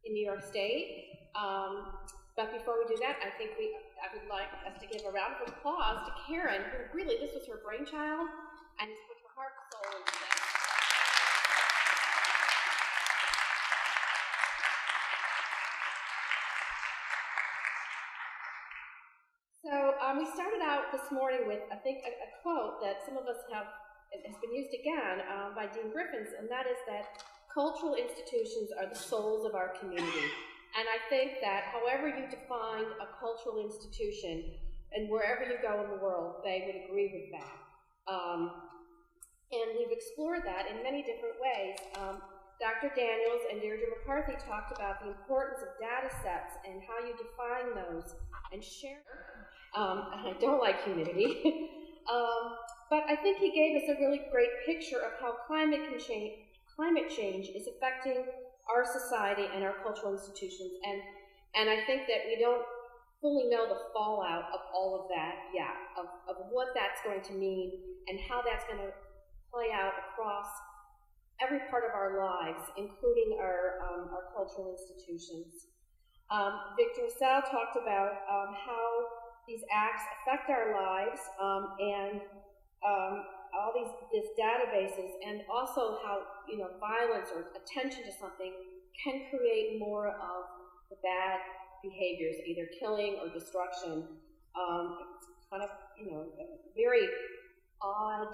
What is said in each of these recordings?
in New York State. But before we do that, I would like us to give a round of applause to Karen, who really, this was her brainchild, and has put her heart and soul into this. So we started out this morning with, I think, a quote that some of us have, it has been used again by Dean Griffiths, and that is that cultural institutions are the souls of our community. And I think that however you define a cultural institution, and wherever you go in the world, they would agree with that. And we've explored that in many different ways. Dr. Daniels and Deirdre McCarthy talked about the importance of data sets and how you define those and share. And I don't like humidity. But I think he gave us a really great picture of how climate change is affecting our society and our cultural institutions, and I think that we don't fully know the fallout of all of that yet, of what that's going to mean and how that's going to play out across every part of our lives, including our cultural institutions. Victor Sal talked about how these acts affect our lives and all these databases, and also how violence or attention to something can create more of the bad behaviors, either killing or destruction. It's kind of a very odd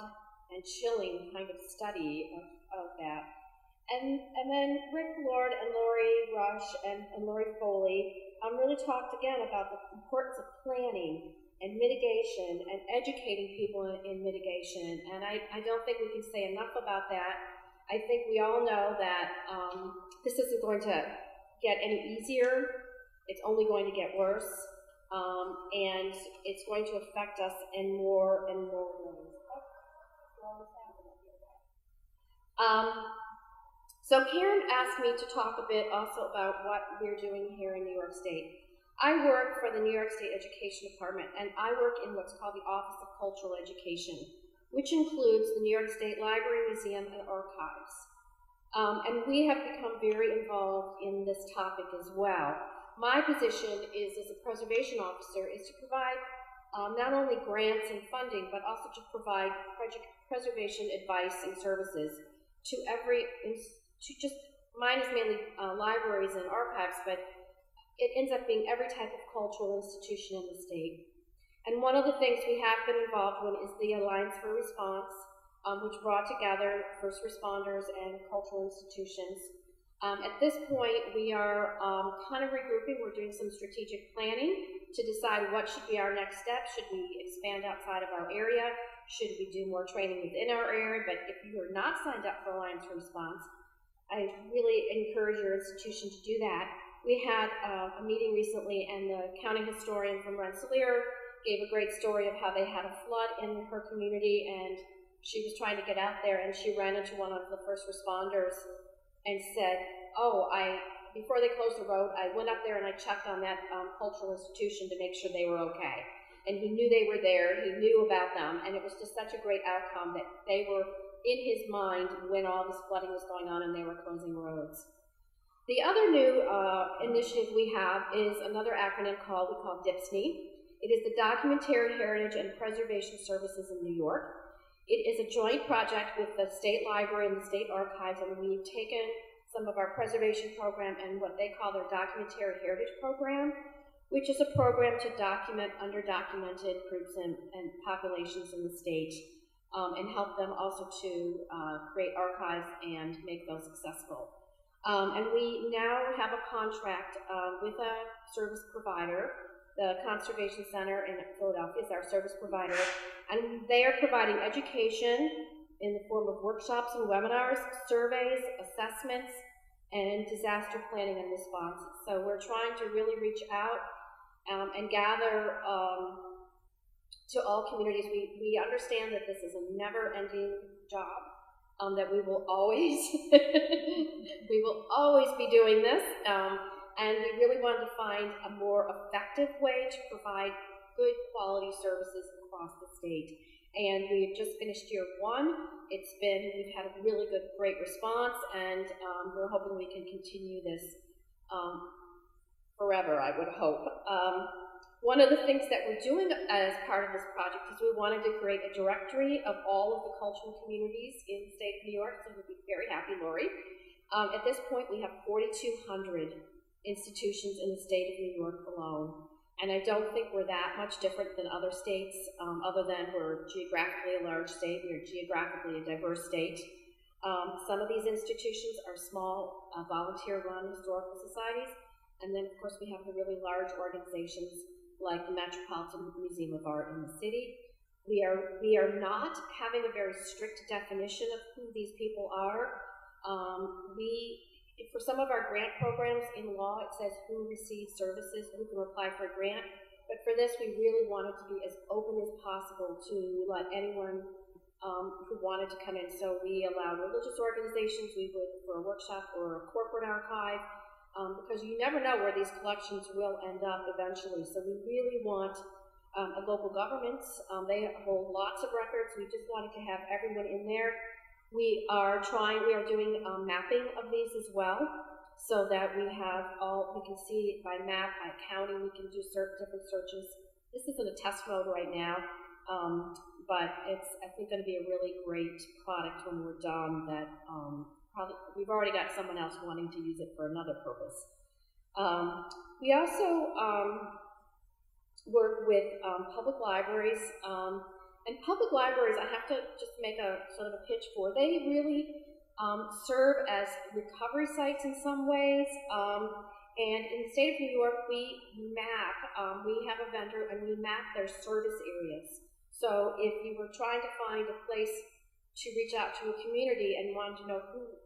and chilling kind of study of that. And then Rick Lord and Lori Rush and Lori Foley really talked again about the importance of planning and mitigation and educating people in mitigation. And I don't think we can say enough about that. I think we all know that this isn't going to get any easier. It's only going to get worse. And it's going to affect us in more and more ways. So Karen asked me to talk a bit also about what we're doing here in New York State. I work for the New York State Education Department, and I work in what's called the Office of Cultural Education, which includes the New York State Library, Museum, and Archives. And we have become very involved in this topic as well. My position is, as a preservation officer, is to provide not only grants and funding, but also to provide preservation advice and services to mine is mainly libraries and archives, but it ends up being every type of cultural institution in the state. And one of the things we have been involved in is the Alliance for Response, which brought together first responders and cultural institutions. At this point, we are kind of regrouping. We're doing some strategic planning to decide what should be our next step. Should we expand outside of our area? Should we do more training within our area? But if you are not signed up for Alliance for Response, I really encourage your institution to do that. We had a meeting recently, and the county historian from Rensselaer gave a great story of how they had a flood in her community, and she was trying to get out there, and she ran into one of the first responders and said, before they closed the road, I went up there and I checked on that cultural institution to make sure they were okay. And he knew they were there, he knew about them, and it was just such a great outcome that they were in his mind when all this flooding was going on and they were closing roads. The other new initiative we have is another acronym we call DIPSNY. It is the Documentary Heritage and Preservation Services in New York. It is a joint project with the State Library and the State Archives, and we've taken some of our preservation program and what they call their Documentary Heritage Program, which is a program to document underdocumented groups and populations in the state, and help them also to create archives and make those accessible. And we now have a contract with a service provider. The Conservation Center in Philadelphia is our service provider, and they are providing education in the form of workshops and webinars, surveys, assessments, and disaster planning and response. So we're trying to really reach out and gather to all communities. We understand that this is a never-ending job, that we will always be doing this, and we really wanted to find a more effective way to provide good quality services across the state. And we've just finished year one. We've had a really great response, and we're hoping we can continue this forever, I would hope. One of the things that we're doing as part of this project is we wanted to create a directory of all of the cultural communities in the state of New York, so we'll be very happy, Lori. At this point, we have 4,200 institutions in the state of New York alone. And I don't think we're that much different than other states, other than we're geographically a large state, we're geographically a diverse state. Some of these institutions are small, volunteer-run historical societies, and then of course we have the really large organizations like the Metropolitan Museum of Art in the city. We are not having a very strict definition of who these people are. For some of our grant programs in law, it says who receives services, who can apply for a grant. But for this, we really wanted to be as open as possible to let anyone who wanted to come in. So we allow religious organizations, we would for a workshop or a corporate archive, because you never know where these collections will end up eventually. So we really want local governments. They hold lots of records. We just wanted to have everyone in there. We are doing mapping of these as well, so that we can see by map, by county, we can do different searches. This is in a test mode right now, but it's, I think, going to be a really great product when we're done. That probably, we've already got someone else wanting to use it for another purpose. We also work with public libraries. And public libraries, I have to just make a sort of a pitch for. They really serve as recovery sites in some ways. And in the state of New York, we map, we have a vendor and we map their service areas. So if you were trying to find a place to reach out to a community and wanted to know who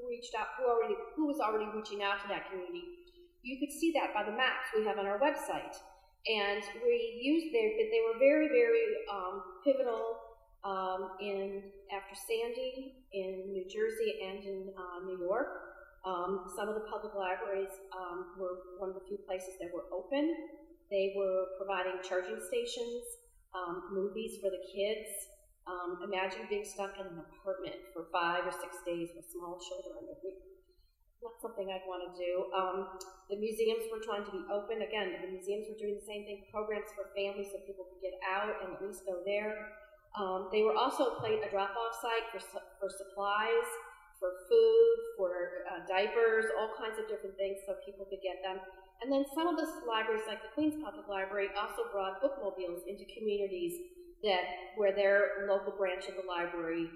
reached out, who was already reaching out to that community, you could see that by the maps we have on our website. And they were very, very pivotal after Sandy in New Jersey and in New York. Some of the public libraries were one of the few places that were open. They were providing charging stations, movies for the kids. Imagine being stuck in an apartment for 5 or 6 days with small children. Not something I'd want to do. The museums were trying to be open. Again, the museums were doing the same thing, programs for families so people could get out and at least go there. They were also a drop-off site for supplies, for food, for diapers, all kinds of different things so people could get them. And then some of the libraries, like the Queens Public Library, also brought bookmobiles into communities where their local branch of the library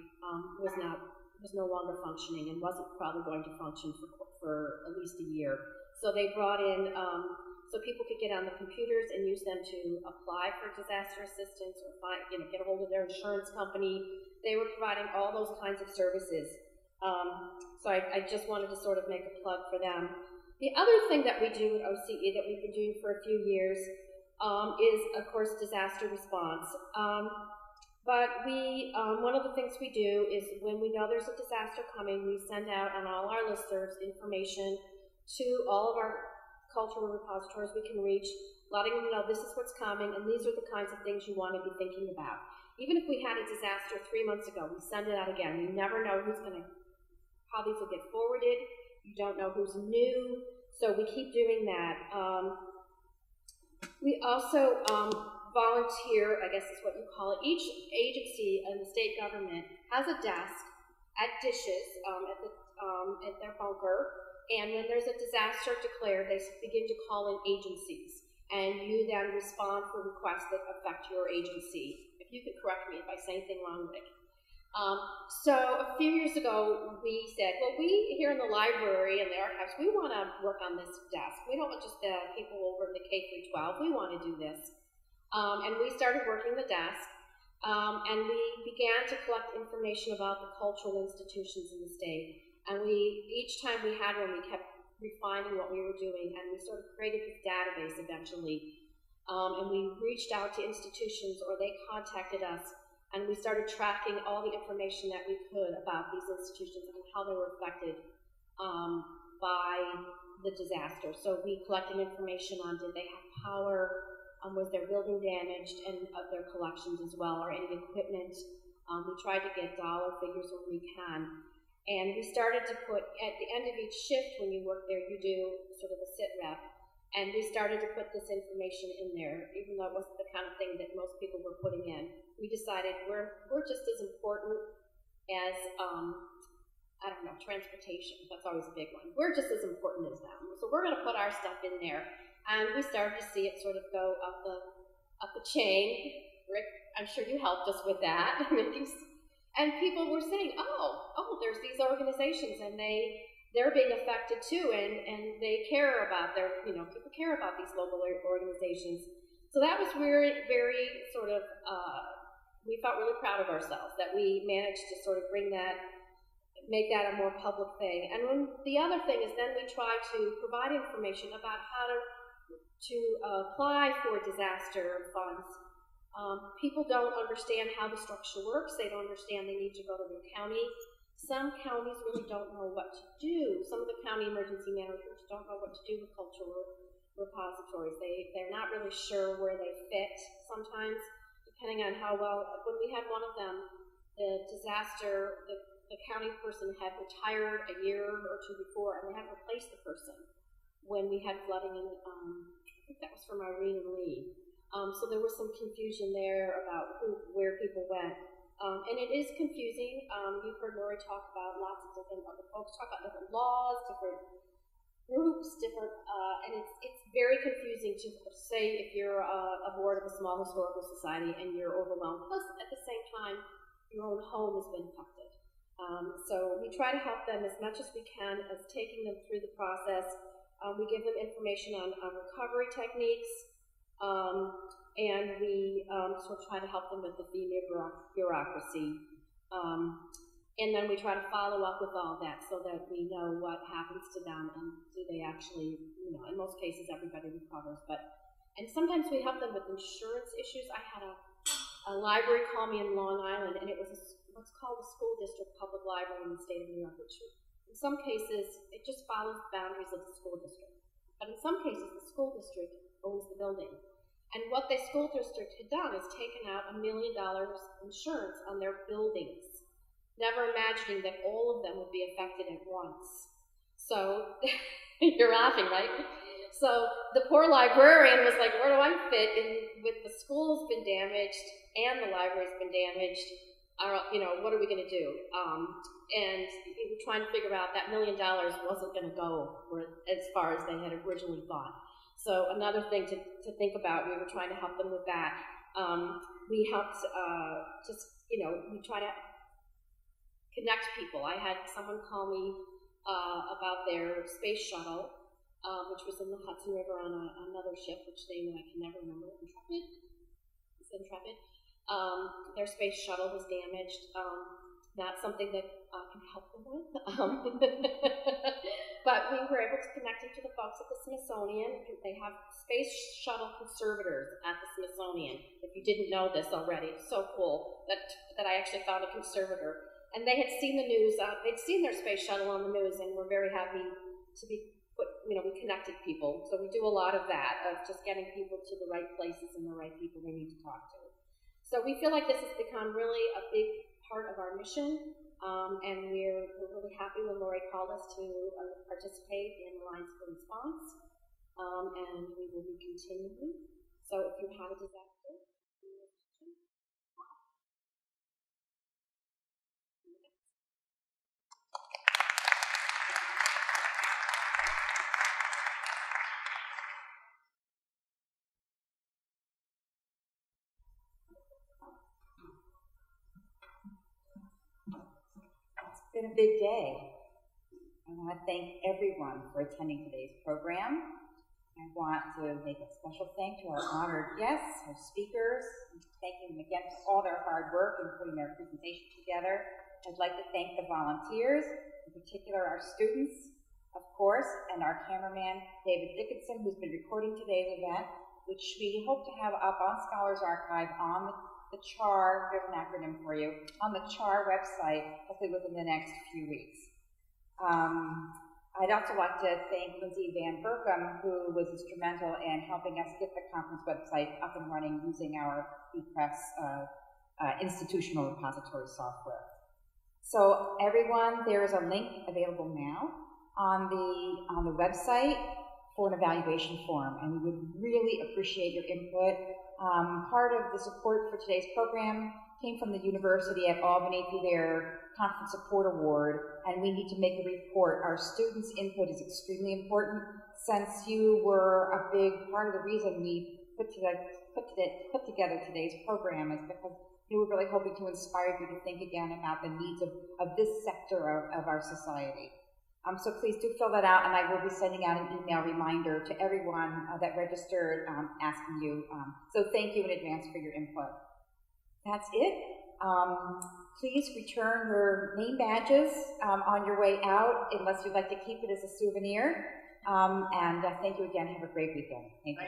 was no longer functioning and wasn't probably going to function for at least a year. So they brought in, so people could get on the computers and use them to apply for disaster assistance or get a hold of their insurance company. They were providing all those kinds of services. So I just wanted to sort of make a plug for them. The other thing that we do at OCE that we've been doing for a few years is, of course, disaster response. But one of the things we do is when we know there's a disaster coming, we send out on all our listservs information to all of our cultural repositories we can reach, letting them know this is what's coming and these are the kinds of things you want to be thinking about. Even if we had a disaster 3 months ago, we send it out again. You never know how these will get forwarded. You don't know who's new, so we keep doing that. We also volunteer, I guess is what you call it. Each agency in the state government has a desk at Dishes at their bunker, and when there's a disaster declared, they begin to call in agencies, and you then respond for requests that affect your agency. If you could correct me if I say anything wrong, Rick. So a few years ago, we said, well, we here in the library and the archives, we want to work on this desk. We don't want just people over in the K through 12. We want to do this. And we started working the desk, and we began to collect information about the cultural institutions in the state. And each time we had one, we kept refining what we were doing, and we sort of created this database eventually. And we reached out to institutions, or they contacted us, and we started tracking all the information that we could about these institutions and how they were affected by the disaster. So we collected information on did they have power, was their building damaged, and of their collections as well, or any equipment. We tried to get dollar figures when we can. And we started to put, at the end of each shift when you work there, you do sort of a sit rep. And we started to put this information in there, even though it wasn't the kind of thing that most people were putting in. We decided we're just as important as, I don't know, transportation. That's always a big one. We're just as important as them. So we're going to put our stuff in there. And we started to see it sort of go up the chain. Rick, I'm sure you helped us with that. And people were saying, oh, there's these organizations, and they're being affected too, and they care about people care about these local organizations. So that was very, very sort of, we felt really proud of ourselves that we managed to sort of make that a more public thing. And then the other thing is then we try to provide information about how to apply for disaster funds. People don't understand how the structure works. They don't understand they need to go to their county. Some counties really don't know what to do. Some of the county emergency managers don't know what to do with cultural repositories. They're not really sure where they fit sometimes, depending on how well. When we had one of them, the county person had retired a year or two before, and they had replaced the person when we had flooding in, I think that was from Irene and Lee. So there was some confusion there about where people went. And it is confusing. You've heard Lori talk about lots of different other folks talk about different laws, different groups, and it's very confusing to say if you're a board of a small historical society and you're overwhelmed. Plus, at the same time, your own home has been affected. So we try to help them as much as we can as taking them through the process. We give them information on recovery techniques. And we sort of try to help them with the FEMA bureaucracy. And then we try to follow up with all that so that we know what happens to them and do they actually, in most cases everybody recovers. And sometimes we help them with insurance issues. I had a library call me in Long Island, and it was what's called a school district public library in the state of New York, which in some cases it just follows the boundaries of the school district. But in some cases the school district owns the building. And what the school district had done is taken out $1 million insurance on their buildings, never imagining that all of them would be affected at once. So, you're laughing, right? So the poor librarian was like, where do I fit in with the school's been damaged and the library's been damaged? What are we going to do? And we were trying to figure out that $1 million wasn't going to go as far as they had originally thought. So another thing to think about, we were trying to help them with that. We helped we try to connect people. I had someone call me about their space shuttle, which was in the Hudson River on another ship, which name I can never remember. Intrepid? It's Intrepid. Their space shuttle was damaged. Not something that I can help them with. But we were able to connect them to the folks at the Smithsonian. They have space shuttle conservators at the Smithsonian. If you didn't know this already, it's so cool that I actually found a conservator. And they had seen the news, they'd seen their space shuttle on the news, and were very happy to be we connected people. So we do a lot of that, of just getting people to the right places and the right people they need to talk to. So we feel like this has become really a big part of our mission, and we're really happy when Lori called us to participate in Alliance for Response, and we will be continuing. So if you have a disaster, It's been a big day. I want to thank everyone for attending today's program. I want to make a special thank to our honored guests, our speakers, and thanking them again for all their hard work in putting their presentation together. I'd like to thank the volunteers, in particular our students, of course, and our cameraman, David Dickinson, who's been recording today's event, which we hope to have up on Scholars Archive on the CHAR, there's an acronym for you, on the CHAR website, hopefully within the next few weeks. I'd also like to thank Lindsay Van Berkham, who was instrumental in helping us get the conference website up and running using our ePress institutional repository software. So everyone, there is a link available now on the website for an evaluation form, and we would really appreciate your input. Part of the support for today's program came from the University at Albany through their Conference Support Award, and we need to make a report. Our students' input is extremely important, since you were a big part of the reason we put together today's program, is because we were really hoping to inspire you to think again about the needs of this sector of our society. So please do fill that out, and I will be sending out an email reminder to everyone that registered asking you. So thank you in advance for your input. That's it. Please return your name badges on your way out, unless you'd like to keep it as a souvenir. And thank you again. Have a great weekend. Thank you.